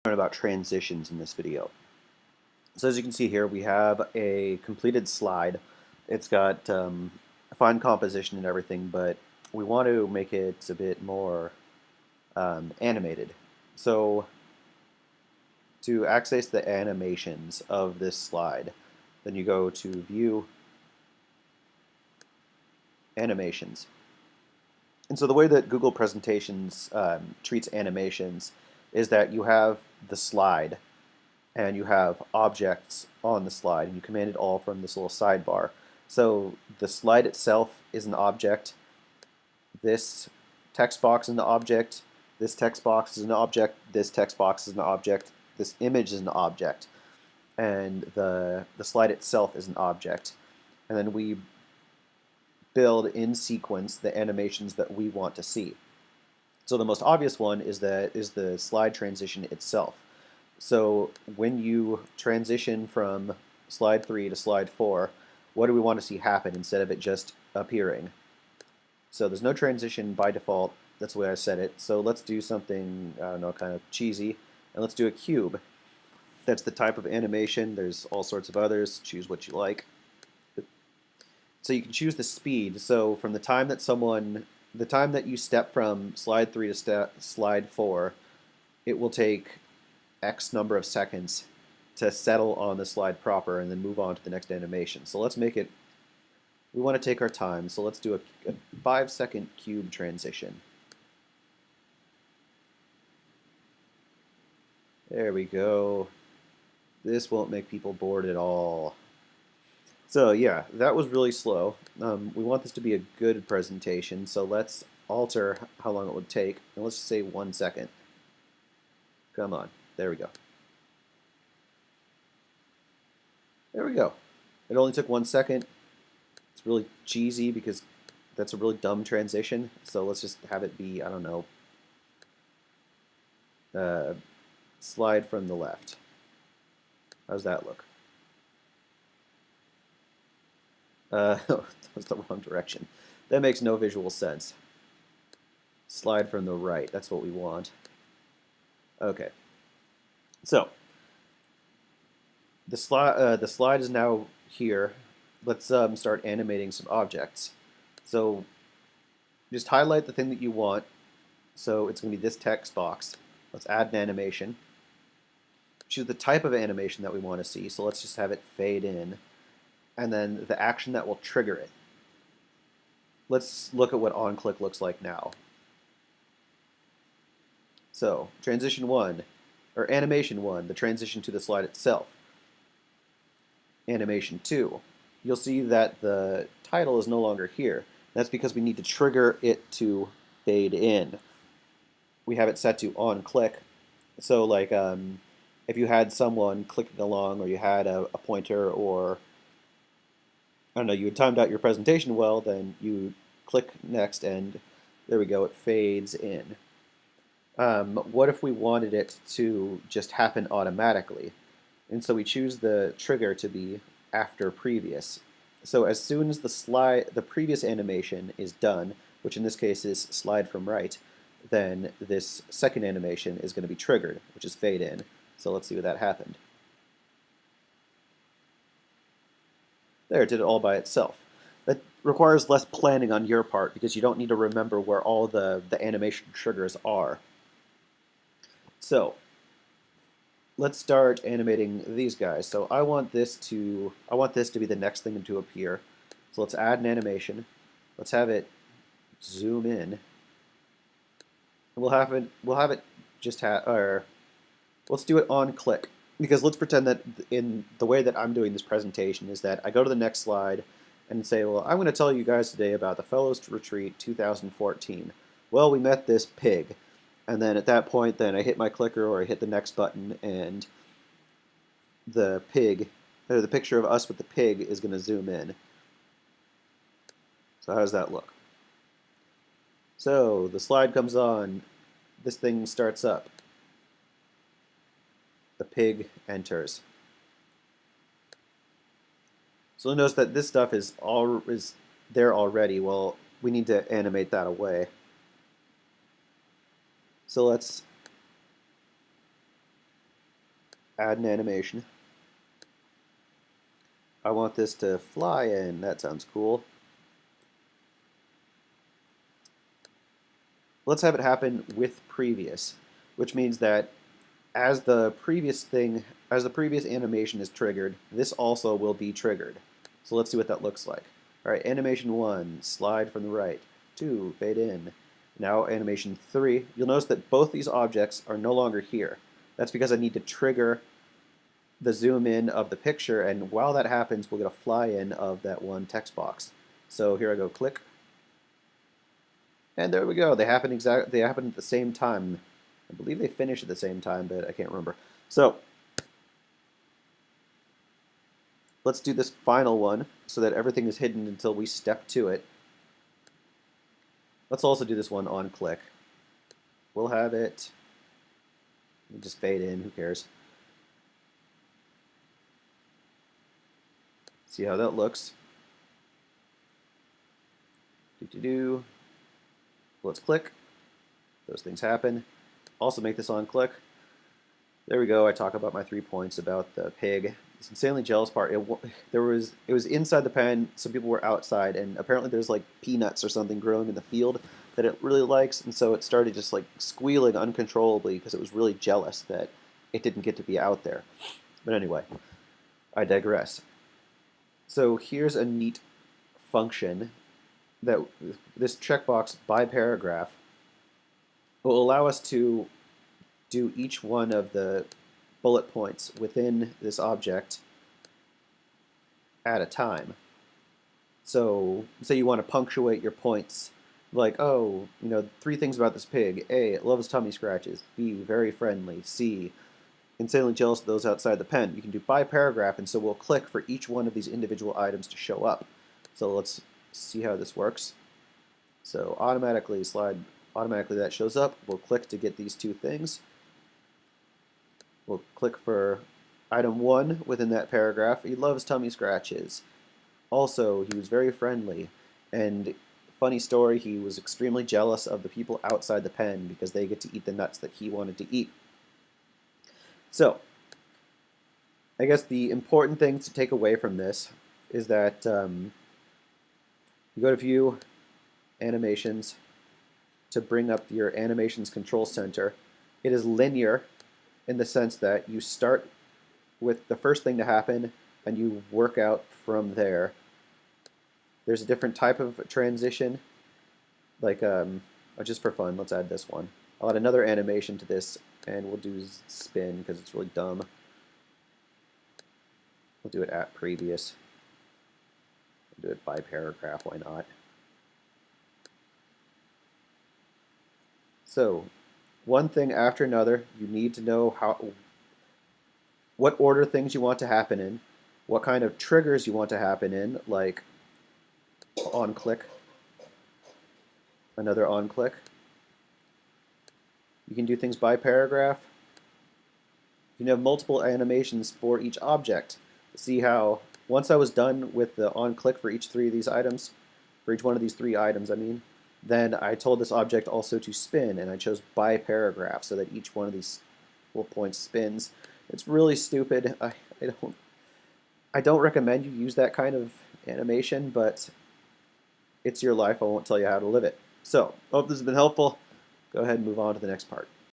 Learn about transitions in this video. So as you can see here, we have a completed slide. It's got fine composition and everything, but we want to make it a bit more animated. So to access the animations of this slide, then you go to View, Animations. And so the way that Google Presentations treats animations is that you have the slide, and you have objects on the slide, and you command it all from this little sidebar. So the slide itself is an object, this text box is an object, this text box is an object, this text box is an object, this image is an object, and the slide itself is an object. And then we build in sequence the animations that we want to see. So the most obvious one is the slide transition itself. So when you transition from slide 3 to slide 4, what do we want to see happen instead of it just appearing? So there's no transition by default. That's the way I said it. So let's do something, I don't know, kind of cheesy, and let's do a cube. That's the type of animation. There's all sorts of others. Choose what you like. So you can choose the speed. So from the time that you step from slide 3 to slide 4, it will take X number of seconds to settle on the slide proper and then move on to the next animation. So let's make it, we want to take our time, so let's do a 5-second cube transition. There we go. This won't make people bored at all. So yeah, that was really slow. We want this to be a good presentation, so let's alter how long it would take, and let's just say 1 second. Come on, there we go. There we go. It only took 1 second. It's really cheesy because that's a really dumb transition, so let's just have it be, I don't know, slide from the left. How's that look? That was the wrong direction. That makes no visual sense. Slide from the right, that's what we want. Okay. So, the slide is now here. Let's start animating some objects. So, just highlight the thing that you want. So, it's going to be this text box. Let's add an animation. Choose the type of animation that we want to see. So, let's just have it fade in. And then the action that will trigger it. Let's look at what onClick looks like now. So, transition 1, or animation 1, the transition to the slide itself. Animation 2, you'll see that the title is no longer here. That's because we need to trigger it to fade in. We have it set to onClick. So like if you had someone clicking along, or you had a pointer, or I don't know, you had timed out your presentation well, then you click next and there we go, it fades in. What if we wanted it to just happen automatically? And so we choose the trigger to be after previous. So as soon as the previous animation is done, which in this case is slide from right, then this second animation is going to be triggered, which is fade in. So let's see what that happened. There, it did it all by itself. That requires less planning on your part because you don't need to remember where all the animation triggers are. So let's start animating these guys. So I want this to be the next thing to appear. So let's add an animation. Let's have it zoom in. We'll have it just let's do it on click, because let's pretend that in the way that I'm doing this presentation is that I go to the next slide and say, well, I'm going to tell you guys today about the Fellows Retreat 2014. Well, we met this pig. And then at that point, then I hit my clicker or I hit the next button, and the pig, or the picture of us with the pig, is going to zoom in. So how does that look? So the slide comes on, this thing starts up. The pig enters. So you'll notice that this stuff is there already. Well, we need to animate that away. So let's Add an animation. I want this to fly in. That sounds cool. Let's have it happen with previous, which means that as the previous animation is triggered, this also will be triggered. So let's see what that looks like. All right, animation 1, slide from the right. 2, fade in. Now animation 3, you'll notice that both these objects are no longer here. That's because I need to trigger the zoom in of the picture, and while that happens, we'll get a fly in of that one text box. So here I go, click, and there we go. They happen at the same time. I believe they finish at the same time, but I can't remember. So let's do this final one so that everything is hidden until we step to it. Let's also do this one on click. We'll have it just fade in, who cares? See how that looks. Let's click. Those things happen. Also make this on click. There we go. I talk about my 3 points about the pig. This insanely jealous part. It was inside the pen. Some people were outside, and apparently there's like peanuts or something growing in the field that it really likes, and so it started just like squealing uncontrollably because it was really jealous that it didn't get to be out there. But anyway, I digress. So here's a neat function that this checkbox by paragraph will allow us to do each one of the bullet points within this object at a time. So say you want to punctuate your points like, oh, 3 things about this pig. A, it loves tummy scratches. B, very friendly. C, insanely jealous of those outside the pen. You can do by paragraph, and so we'll click for each one of these individual items to show up. So let's see how this works. So automatically that shows up. We'll click to get these 2 things. We'll click for item 1 within that paragraph. He loves tummy scratches. Also, he was very friendly. And funny story, he was extremely jealous of the people outside the pen because they get to eat the nuts that he wanted to eat. So, I guess the important thing to take away from this is that you go to View, Animations, to bring up your Animations Control Center. It is linear in the sense that you start with the first thing to happen and you work out from there. There's a different type of transition, like just for fun, let's add this one. I'll add another animation to this, and we'll do spin because it's really dumb. We'll do it at previous. We'll do it by paragraph, why not? So, one thing after another, you need to know what order things you want to happen in, what kind of triggers you want to happen in, like on click, another on click. You can do things by paragraph. You can have multiple animations for each object. See how once I was done with the on click for each 3 of these items, for each one of these 3 items, I mean, then I told this object also to spin, and I chose by paragraph so that each one of these bullet points spins. It's really stupid. I don't recommend you use that kind of animation, but it's your life. I won't tell you how to live it. So, hope this has been helpful. Go ahead and move on to the next part.